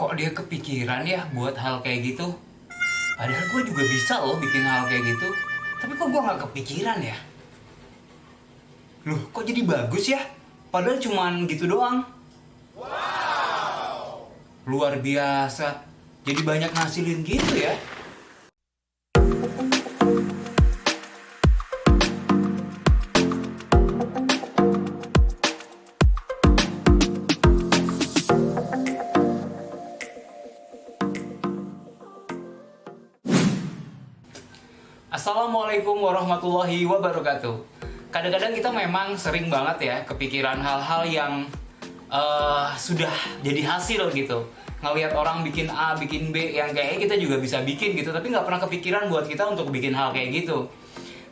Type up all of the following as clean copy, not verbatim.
Kok dia kepikiran ya buat hal kayak gitu? Padahal gue juga bisa loh bikin hal kayak gitu. Tapi kok gue nggak kepikiran ya? Loh, kok jadi bagus ya? Padahal cuman gitu doang. Luar biasa. Jadi banyak ngasilin gitu ya. Assalamualaikum warahmatullahi wabarakatuh. Kadang-kadang kita memang sering banget ya kepikiran hal-hal yang sudah jadi hasil gitu. Ngelihat orang bikin A, bikin B yang kayaknya kita juga bisa bikin gitu, tapi nggak pernah kepikiran buat kita untuk bikin hal kayak gitu.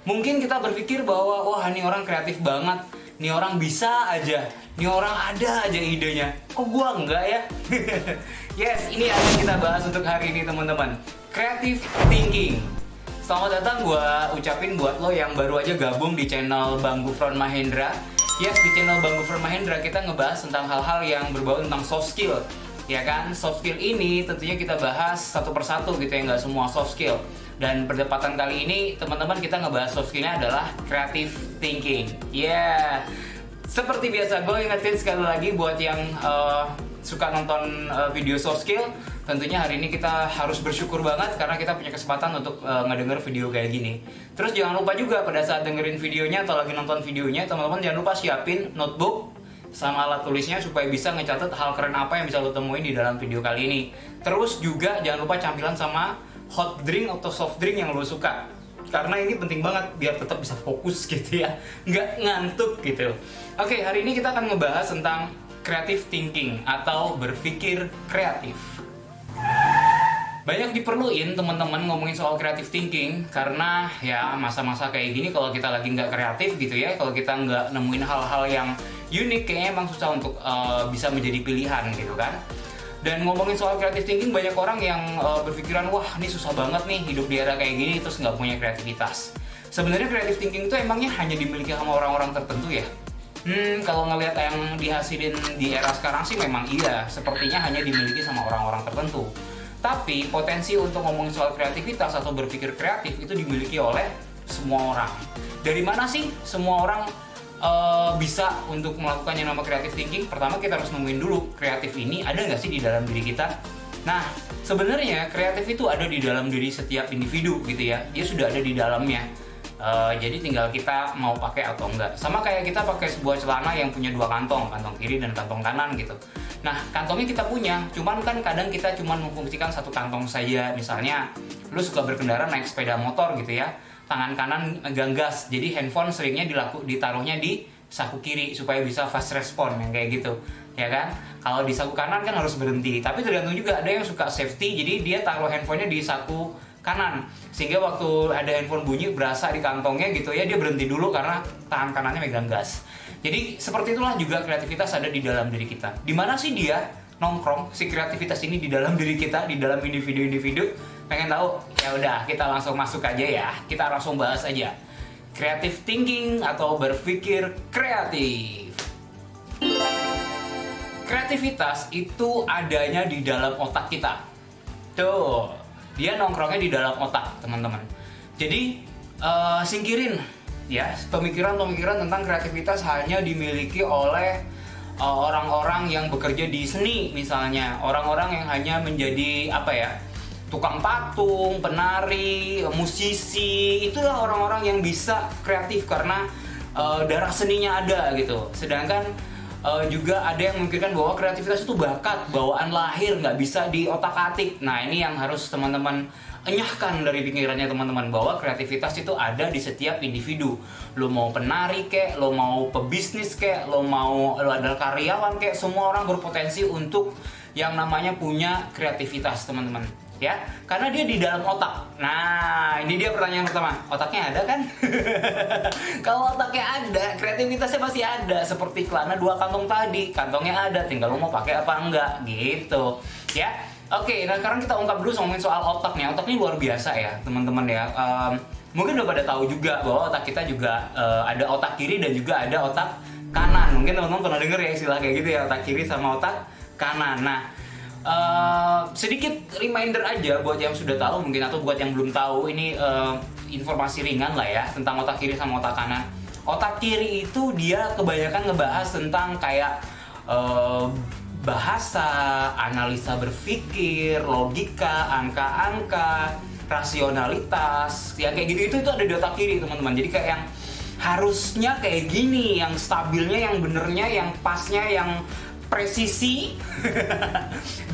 Mungkin kita berpikir bahwa wah ini orang kreatif banget, ini orang bisa aja, ini orang ada aja idenya. Kok gua enggak ya? Yes, ini akan kita bahas untuk hari ini teman-teman. Creative thinking. Selamat datang gue ucapin buat lo yang baru aja gabung di channel Bang Gufron Mahendra. Yes, di channel Bang Gufron Mahendra kita ngebahas tentang hal-hal yang berbau tentang soft skill. Ya kan, soft skill ini tentunya kita bahas satu persatu gitu ya, nggak semua soft skill. Dan perdebatan kali ini teman-teman kita ngebahas soft skillnya adalah creative thinking. Yeah. Seperti biasa gue ingetin sekali lagi buat yang suka nonton video soft skill. Tentunya hari ini kita harus bersyukur banget karena kita punya kesempatan untuk ngedenger video kayak gini. Terus jangan lupa juga pada saat dengerin videonya atau lagi nonton videonya, teman-teman jangan lupa siapin notebook sama alat tulisnya supaya bisa ngecatat hal keren apa yang bisa lo temuin di dalam video kali ini. Terus juga jangan lupa campilan sama hot drink atau soft drink yang lo suka. Karena ini penting banget biar tetap bisa fokus gitu ya, nggak ngantuk gitu. Oke, hari ini kita akan ngebahas tentang creative thinking atau berpikir kreatif. Banyak diperluin teman-teman ngomongin soal creative thinking karena ya masa-masa kayak gini kalau kita lagi nggak kreatif gitu ya, kalau kita nggak nemuin hal-hal yang unik kayaknya emang susah untuk bisa menjadi pilihan gitu kan. Dan ngomongin soal creative thinking banyak orang yang berpikiran wah ini susah banget nih hidup di era kayak gini terus nggak punya kreativitas. Sebenarnya creative thinking itu emangnya hanya dimiliki sama orang-orang tertentu ya? Kalau ngelihat yang dihasilin di era sekarang sih memang iya, sepertinya hanya dimiliki sama orang-orang tertentu. Tapi potensi untuk ngomongin soal kreativitas atau berpikir kreatif itu dimiliki oleh semua orang. Dari mana sih semua orang bisa untuk melakukan yang nama creative thinking? Pertama kita harus nemuin dulu kreatif ini ada nggak sih di dalam diri kita. Nah sebenarnya kreatif itu ada di dalam diri setiap individu gitu ya, dia sudah ada di dalamnya. Jadi tinggal kita mau pakai atau enggak. Sama kayak kita pakai sebuah celana yang punya dua kantong, kantong kiri dan kantong kanan gitu. Nah kantongnya kita punya, cuman kan kadang kita cuma memfungsikan satu kantong saja. Misalnya lu suka berkendara naik sepeda motor gitu ya, tangan kanan megang gas, jadi handphone seringnya ditaruhnya di saku kiri supaya bisa fast respon yang kayak gitu ya kan. Kalau di saku kanan kan harus berhenti, tapi tergantung juga, ada yang suka safety jadi dia taruh handphonenya di saku kanan sehingga waktu ada handphone bunyi berasa di kantongnya gitu ya, dia berhenti dulu karena tangan kanannya megang gas. Jadi seperti itulah juga kreativitas ada di dalam diri kita. Di mana sih dia nongkrong si kreativitas ini di dalam diri kita, di dalam individu-individu? Pengen tahu? Ya udah, kita langsung masuk aja ya. Kita langsung bahas aja. Creative thinking atau berpikir kreatif. Kreativitas itu adanya di dalam otak kita. Tuh, dia nongkrongnya di dalam otak, teman-teman. Jadi, singkirin ya pemikiran-pemikiran tentang kreativitas hanya dimiliki oleh orang-orang yang bekerja di seni misalnya, orang-orang yang hanya menjadi apa ya, tukang patung, penari, musisi, itulah orang-orang yang bisa kreatif karena darah seninya ada gitu. Sedangkan juga ada yang memikirkan bahwa kreativitas itu bakat, bawaan lahir, nggak bisa diotak-atik. Nah ini yang harus teman-teman enyahkan dari pikirannya teman-teman, bahwa kreativitas itu ada di setiap individu. Lo mau penari kek, lo mau pebisnis kek, lo adalah karyawan kek, semua orang berpotensi untuk yang namanya punya kreativitas teman-teman ya, karena dia di dalam otak. Nah ini dia pertanyaan pertama, otaknya ada kan? Kalau otaknya ada, kreativitasnya pasti ada. Seperti celana dua kantong tadi, kantongnya ada, tinggal lo mau pakai apa enggak gitu ya. Oke, nah sekarang kita ungkap dulu ngomongin soal otaknya. Otak ini luar biasa ya teman-teman ya. Mungkin udah pada tahu juga bahwa otak kita juga ada otak kiri dan juga ada otak kanan. Mungkin teman-teman pernah denger ya istilah kayak gitu ya, otak kiri sama otak kanan. Nah sedikit reminder aja buat yang sudah tahu mungkin atau buat yang belum tahu, ini informasi ringan lah ya tentang otak kiri sama otak kanan. Otak kiri itu dia kebanyakan ngebahas tentang kayak bahasa, analisa berpikir, logika, angka-angka, rasionalitas, yang kayak gitu itu ada di otak kiri teman-teman. Jadi kayak yang harusnya kayak gini, yang stabilnya, yang benernya, yang pasnya, yang presisi,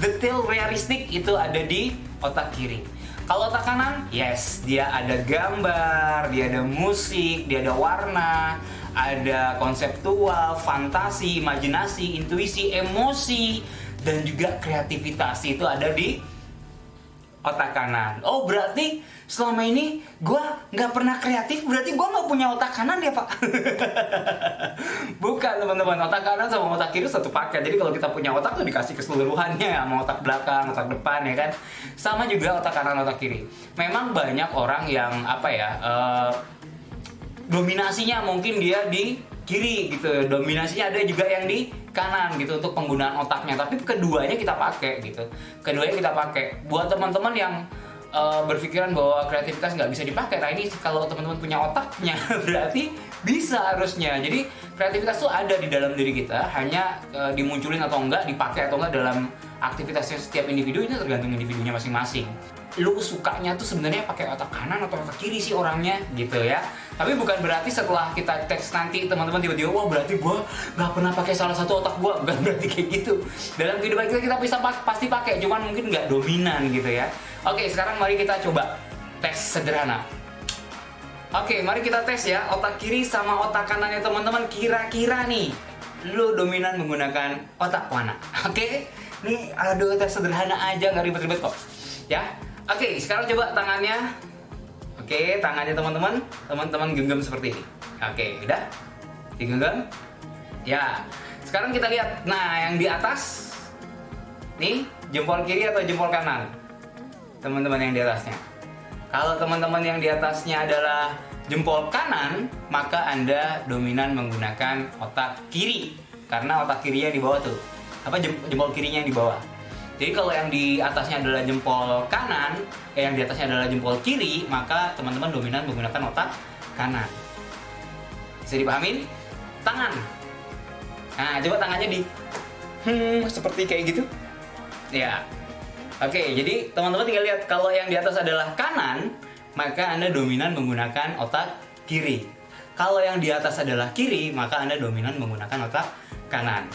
detail, realistik itu ada di otak kiri. Kalau otak kanan, yes, dia ada gambar, dia ada musik, dia ada warna, ada konseptual, fantasi, imajinasi, intuisi, emosi, dan juga kreativitas itu ada di otak kanan. Oh, berarti selama ini gue nggak pernah kreatif, berarti gue nggak punya otak kanan ya Pak? Bukan teman-teman, otak kanan sama otak kiri satu paket. Jadi kalau kita punya otak tuh dikasih keseluruhannya, sama otak belakang, otak depan ya kan. Sama juga otak kanan, otak kiri. Memang banyak orang yang apa ya, dominasinya mungkin dia di kiri gitu, dominasinya ada juga yang di kanan gitu untuk penggunaan otaknya, tapi keduanya kita pakai gitu, keduanya kita pakai. Buat teman-teman yang berpikiran bahwa kreativitas nggak bisa dipakai, nah ini kalau teman-teman punya otaknya berarti bisa harusnya. Jadi kreativitas tuh ada di dalam diri kita, hanya dimunculin atau enggak, dipakai atau enggak dalam aktivitasnya setiap individu, ini tergantung individunya masing-masing. Lu sukanya tuh sebenarnya pakai otak kanan atau otak kiri sih orangnya gitu ya. Tapi bukan berarti setelah kita teks nanti teman-teman tiba-tiba wah berarti gua nggak pernah pakai salah satu otak gua, bukan berarti kayak gitu. Dalam kehidupan kita bisa pasti pakai, cuman mungkin nggak dominan gitu ya. Oke, sekarang mari kita coba tes sederhana. Oke, mari kita tes ya otak kiri sama otak kanannya teman-teman. Kira-kira nih lu dominan menggunakan otak mana? Oke, nih aduh tes sederhana aja, nggak ribet-ribet kok ya. Oke, sekarang coba tangannya. Oke, tangannya teman-teman genggam seperti ini. Oke, udah digenggam. Ya, sekarang kita lihat. Nah, yang di atas nih jempol kiri atau jempol kanan? Teman-teman yang di atasnya. Kalau teman-teman yang di atasnya adalah jempol kanan, maka Anda dominan menggunakan otak kiri. Karena otak kirinya di bawah tuh. Apa jempol kirinya yang di bawah. Jadi kalau yang di atasnya adalah jempol kanan, yang di atasnya adalah jempol kiri, maka teman-teman dominan menggunakan otak kanan. Bisa dipahamin? Tangan. Nah, coba tangannya di seperti kayak gitu. Ya. Oke, jadi teman-teman tinggal lihat, kalau yang di atas adalah kanan, maka Anda dominan menggunakan otak kiri. Kalau yang di atas adalah kiri, maka Anda dominan menggunakan otak kanan.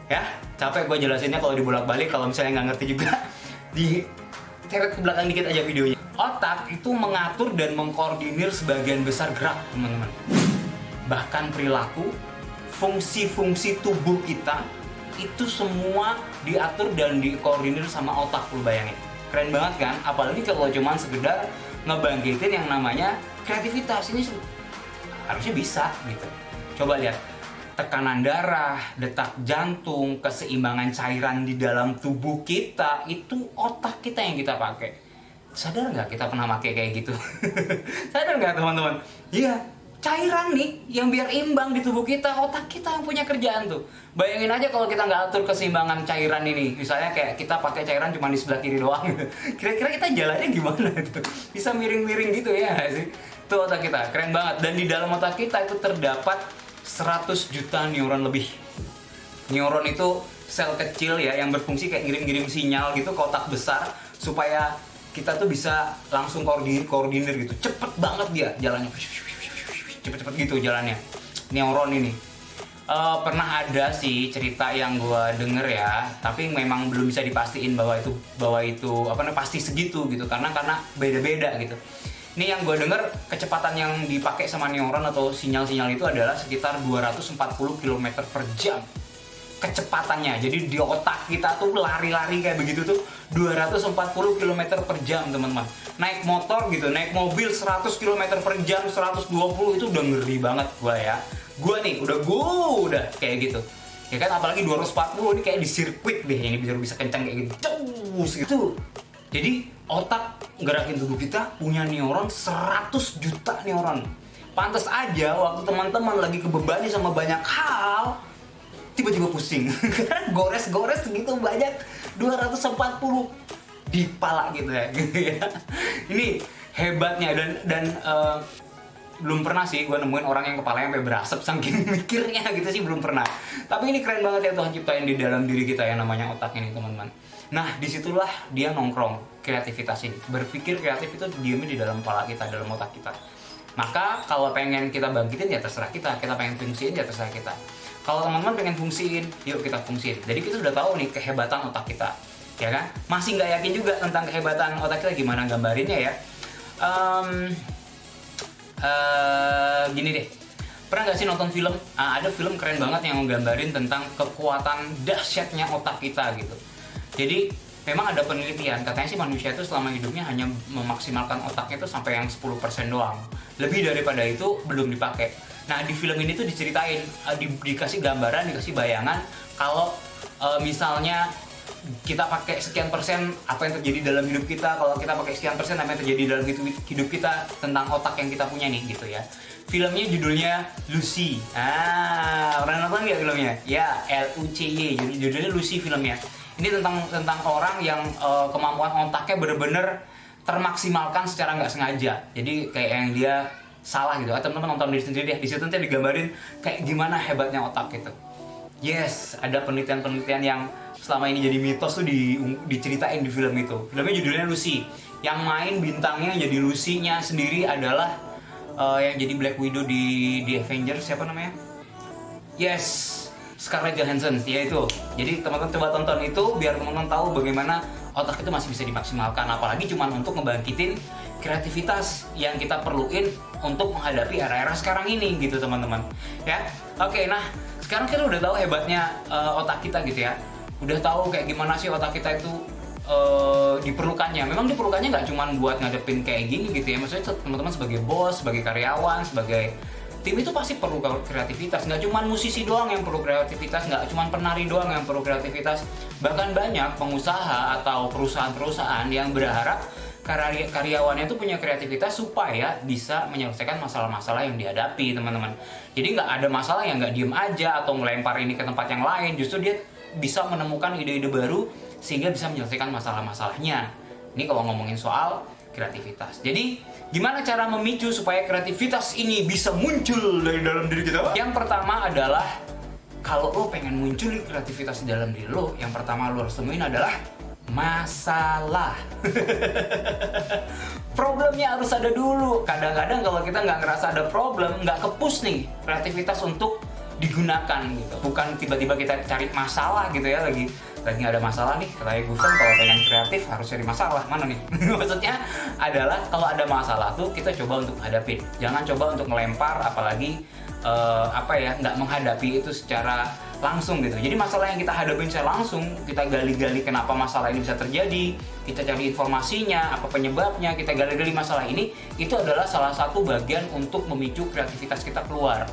Ya, capek gue jelasinnya kalau dibolak-balik, kalau misalnya nggak ngerti juga di seret ke belakang dikit aja videonya. Otak itu mengatur dan mengkoordinir sebagian besar gerak teman-teman. Bahkan perilaku, fungsi-fungsi tubuh kita itu semua diatur dan dikoordinir sama otak, lu bayangin. Keren banget kan? Apalagi kalau cuma sekedar ngebangkitin yang namanya kreativitas, ini harusnya bisa gitu. Coba lihat, tekanan darah, detak jantung, keseimbangan cairan di dalam tubuh kita, itu otak kita yang kita pakai. Sadar nggak kita pernah pakai kayak gitu? Sadar nggak teman-teman? Iya, cairan nih yang biar imbang di tubuh kita, otak kita yang punya kerjaan tuh. Bayangin aja kalau kita nggak atur keseimbangan cairan ini, misalnya kayak kita pakai cairan cuma di sebelah kiri doang gitu. Kira-kira kita jalannya gimana itu? Bisa miring-miring gitu ya nggak sih? Itu otak kita, keren banget. Dan di dalam otak kita itu terdapat 100 juta neuron lebih. Neuron itu sel kecil ya yang berfungsi kayak ngirim-ngirim sinyal gitu ke otak besar supaya kita tuh bisa langsung koordinir gitu. Cepet banget dia jalannya. Cepet-cepet gitu jalannya. Neuron ini. Pernah ada sih cerita yang gue denger ya, tapi memang belum bisa dipastiin bahwa itu pasti segitu gitu karena beda-beda gitu. Ini yang gue denger, kecepatan yang dipakai sama neuron atau sinyal-sinyal itu adalah sekitar 240 km per jam kecepatannya. Jadi di otak kita tuh lari-lari kayak begitu tuh 240 km per jam teman-teman. Naik motor gitu, naik mobil 100 km per jam, 120 itu udah ngeri banget gue ya. Gue nih udah kayak gitu. Ya kan, apalagi 240 ini kayak di sirkuit deh, ini bisa kencang kayak gitu. Cus gitu. Jadi otak gerakin tubuh kita punya neuron 100 juta neuron. Pantes aja waktu teman-teman lagi kebebani sama banyak hal, tiba-tiba pusing. Karena gores-gores segitu banyak, 240 di pala gitu ya. Ini hebatnya dan belum pernah sih gue nemuin orang yang kepalanya sampai berasap saking mikirnya gitu sih, belum pernah. Tapi ini keren banget ya Tuhan ciptain di dalam diri kita yang namanya otak ini teman-teman. Nah disitulah dia nongkrong kreativitas ini. Berpikir kreatif itu diamnya di dalam kepala kita, dalam otak kita. Maka kalau pengen kita bangkitin ya terserah kita pengen fungsiin ya terserah kita. Kalau teman-teman pengen fungsiin, yuk kita fungsiin. Jadi kita udah tahu nih kehebatan otak kita, ya kan? Masih nggak yakin juga tentang kehebatan otak kita, gimana gambarinnya ya? Gini deh, pernah nggak sih nonton film? Ada film keren banget yang menggambarin tentang kekuatan dahsyatnya otak kita gitu. Jadi memang ada penelitian, katanya sih manusia itu selama hidupnya hanya memaksimalkan otaknya itu sampai yang 10% doang. Lebih daripada itu belum dipakai. Nah di film ini tuh diceritain, dikasih gambaran, dikasih bayangan kalau misalnya kita pakai sekian persen apa yang terjadi dalam hidup kita, kalau kita pakai sekian persen apa yang terjadi dalam hidup kita tentang otak yang kita punya nih gitu ya. Filmnya judulnya Lucy. Pernah nonton nggak filmnya? Ya, LUCY. Judulnya Lucy filmnya. Ini tentang orang yang kemampuan otaknya bener-bener termaksimalkan secara nggak sengaja. Jadi kayak yang dia salah gitu. Teman-teman nonton diri sendiri deh. Di situ nanti digambarin kayak gimana hebatnya otak gitu. Yes, ada penelitian-penelitian yang selama ini jadi mitos tuh diceritain di film itu. Filmnya judulnya Lucy. Yang main bintangnya jadi Lucy-nya sendiri adalah yang jadi Black Widow di Avengers, siapa namanya? Yes, Scarlett Johansson, ya itu. Jadi teman-teman coba tonton itu biar teman-teman tahu bagaimana otak itu masih bisa dimaksimalkan. Apalagi cuma untuk ngebangkitin kreativitas yang kita perluin untuk menghadapi era-era sekarang ini gitu teman-teman. Ya, oke. Nah sekarang kita udah tahu hebatnya otak kita gitu ya. Udah tahu kayak gimana sih otak kita itu diperlukannya. Memang diperlukannya nggak cuma buat ngadepin kayak gini gitu ya. Maksudnya teman-teman sebagai bos, sebagai karyawan, sebagai tim itu pasti perlu kreativitas. Nggak cuma musisi doang yang perlu kreativitas, nggak cuma penari doang yang perlu kreativitas. Bahkan banyak pengusaha atau perusahaan-perusahaan yang berharap karyawannya itu punya kreativitas supaya bisa menyelesaikan masalah-masalah yang dihadapi teman-teman. Jadi nggak ada masalah yang nggak diem aja atau ngelempar ini ke tempat yang lain. Justru dia bisa menemukan ide-ide baru sehingga bisa menyelesaikan masalah-masalahnya. Ini kalau ngomongin soal kreativitas. Jadi gimana cara memicu supaya kreativitas ini bisa muncul dari dalam diri kita? Yang pertama adalah kalau lo pengen muncul kreativitas di dalam diri lo, yang pertama lo harus temuin adalah masalah. Problemnya harus ada dulu. Kadang-kadang kalau kita nggak ngerasa ada problem, nggak ke-push nih kreativitas untuk digunakan gitu. Bukan tiba-tiba kita cari masalah gitu ya, lagi nggak ada masalah nih, katanya Gufron kalau pengen kreatif harus cari masalah. Mana nih? Maksudnya adalah kalau ada masalah tuh kita coba untuk hadapin. Jangan coba untuk melempar, apalagi nggak menghadapi itu secara langsung gitu. Jadi masalah yang kita hadapin secara langsung, kita gali-gali kenapa masalah ini bisa terjadi, kita cari informasinya, apa penyebabnya, kita gali-gali masalah ini, itu adalah salah satu bagian untuk memicu kreativitas kita keluar.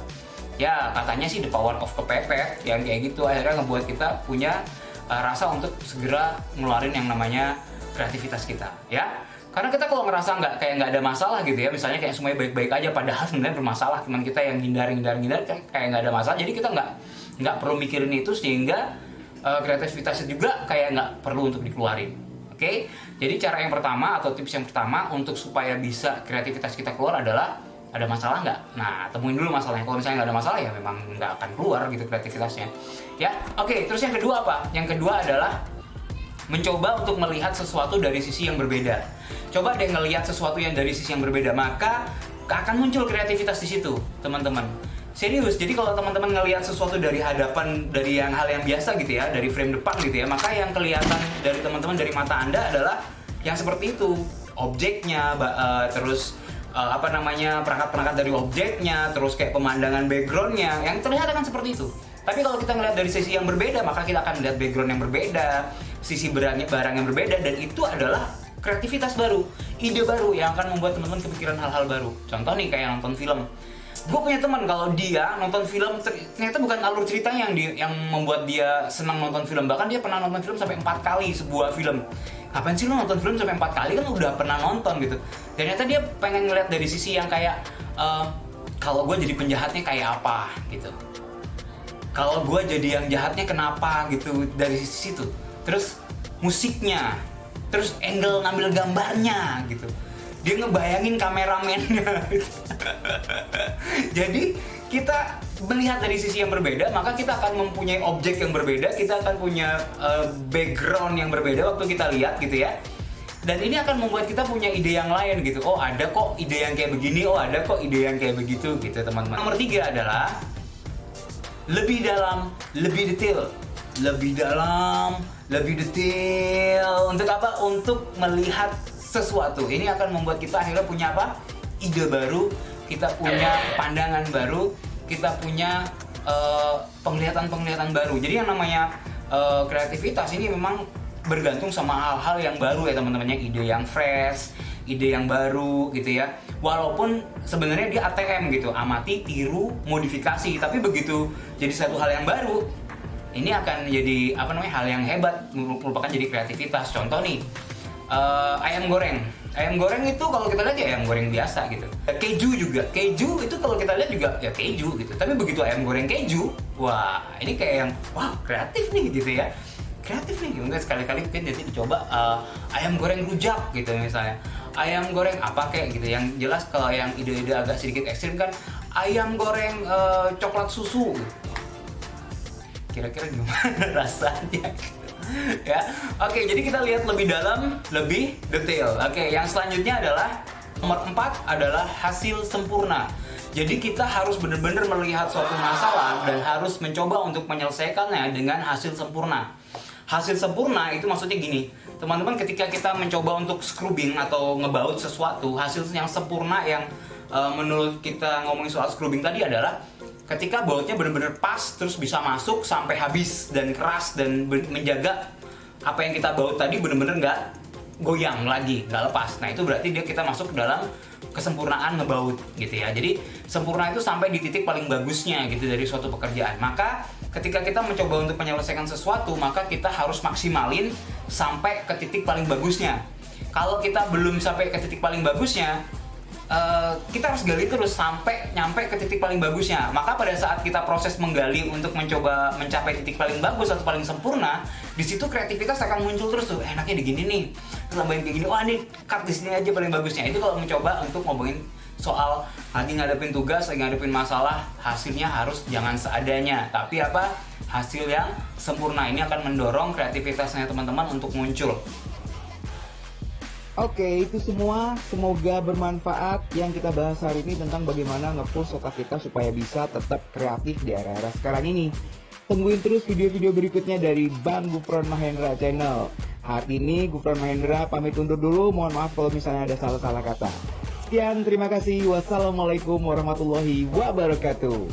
Ya katanya sih the power of kepepet, yang kayak gitu akhirnya ngebuat kita punya rasa untuk segera ngeluarin yang namanya kreativitas kita, ya. Karena kita kalau ngerasa nggak ada masalah gitu ya, misalnya kayak semuanya baik-baik aja, padahal sebenarnya bermasalah, teman kita yang hindar kayak nggak ada masalah, jadi kita nggak perlu mikirin itu, sehingga kreativitasnya juga kayak nggak perlu untuk dikeluarin. Oke? Jadi cara yang pertama atau tips yang pertama untuk supaya bisa kreativitas kita keluar adalah ada masalah nggak? Nah, temuin dulu masalahnya. Kalau misalnya nggak ada masalah ya memang nggak akan keluar gitu kreativitasnya. Ya, oke. Terus yang kedua apa? Yang kedua adalah mencoba untuk melihat sesuatu dari sisi yang berbeda. Coba deh ngelihat sesuatu yang dari sisi yang berbeda, maka akan muncul kreativitas di situ, teman-teman. Serius. Jadi kalau teman-teman ngelihat sesuatu dari hadapan, dari hal yang biasa gitu ya, dari frame depan gitu ya, maka yang kelihatan dari teman-teman dari mata Anda adalah yang seperti itu, objeknya, terus perangkat-perangkat dari objeknya, terus kayak pemandangan backgroundnya, yang terlihat akan seperti itu. Tapi kalau kita ngelihat dari sisi yang berbeda, maka kita akan melihat background yang berbeda, sisi barang yang berbeda, dan itu adalah kreativitas baru, ide baru yang akan membuat teman-teman kepikiran hal-hal baru. Contoh nih kayak nonton film. Gue punya teman kalau dia nonton film, ternyata bukan alur ceritanya yang membuat dia senang nonton film. Bahkan dia pernah nonton film sampai 4 kali sebuah film. Apaan sih lo nonton film sampai 4 kali, kan udah pernah nonton gitu. Dan ternyata dia pengen ngeliat dari sisi yang kayak kalau gue jadi penjahatnya kayak apa gitu. kalau gue jadi yang jahatnya kenapa gitu, dari situ. Terus musiknya, terus angle ngambil gambarnya gitu, dia ngebayangin kameramennya. Jadi kita melihat dari sisi yang berbeda, maka kita akan mempunyai objek yang berbeda, kita akan punya background yang berbeda waktu kita lihat gitu ya. Dan ini akan membuat kita punya ide yang lain gitu. Oh ada kok ide yang kayak begini, oh ada kok ide yang kayak begitu gitu teman-teman. Nomor 3 adalah lebih dalam, lebih detail. Lebih dalam, lebih detail. Untuk apa? Untuk melihat sesuatu. Ini akan membuat kita akhirnya punya apa? Ide baru, kita punya pandangan baru, kita punya penglihatan-penglihatan baru. Jadi yang namanya kreativitas ini memang bergantung sama hal-hal yang baru ya teman-teman, ide yang fresh, ide yang baru gitu ya. Walaupun sebenarnya dia ATM gitu, amati, tiru, modifikasi, tapi begitu jadi satu hal yang baru, ini akan jadi apa namanya, hal yang hebat, merupakan jadi kreativitas. Contoh nih, ayam goreng. Ayam goreng itu kalau kita lihat ya ayam goreng biasa gitu. Keju juga, keju itu kalau kita lihat juga ya keju gitu. Tapi begitu ayam goreng keju, wah ini kayak yang wah kreatif nih gitu ya. Kreatif nih, mungkin sekali-kali mungkin jadi dicoba ayam goreng rujak gitu misalnya, ayam goreng apa kayak gitu. Yang jelas kalau yang ide-ide agak sedikit ekstrim kan ayam goreng coklat susu, kira-kira gimana rasanya? Ya, oke, jadi kita lihat lebih dalam, lebih detail. Oke, yang selanjutnya adalah nomor 4 adalah hasil sempurna. Jadi kita harus benar-benar melihat suatu masalah dan harus mencoba untuk menyelesaikannya dengan hasil sempurna. Hasil sempurna itu maksudnya gini, teman-teman, ketika kita mencoba untuk scrubbing atau ngebaut sesuatu, hasil yang sempurna yang menurut kita ngomongin soal scrubbing tadi adalah ketika bautnya benar-benar pas, terus bisa masuk sampai habis dan keras, dan menjaga apa yang kita baut tadi benar-benar nggak goyang lagi, nggak lepas. Nah itu berarti kita masuk ke dalam kesempurnaan ngebaut gitu ya. Jadi sempurna itu sampai di titik paling bagusnya gitu dari suatu pekerjaan. Maka ketika kita mencoba untuk menyelesaikan sesuatu, maka kita harus maksimalin sampai ke titik paling bagusnya. Kalau kita belum sampai ke titik paling bagusnya, kita harus gali terus sampai nyampe ke titik paling bagusnya. Maka pada saat kita proses menggali untuk mencoba mencapai titik paling bagus atau paling sempurna, di situ kreativitas akan muncul terus tuh. Enaknya digini nih, tambahin kayak gini. Wah ini cut di sini aja paling bagusnya. Itu kalau mencoba untuk ngomongin soal lagi ngadepin tugas, lagi ngadepin masalah, hasilnya harus jangan seadanya, tapi apa? Hasil yang sempurna. Ini akan mendorong kreativitasnya teman-teman untuk muncul. Oke, itu semua. Semoga bermanfaat yang kita bahas hari ini tentang bagaimana nge-push otak kita supaya bisa tetap kreatif di era-era sekarang ini. Tungguin terus video-video berikutnya dari Bang Gufron Mahendra Channel. Hari ini Gufron Mahendra pamit undur dulu. Mohon maaf kalau misalnya ada salah-salah kata. Sekian, terima kasih. Wassalamualaikum warahmatullahi wabarakatuh.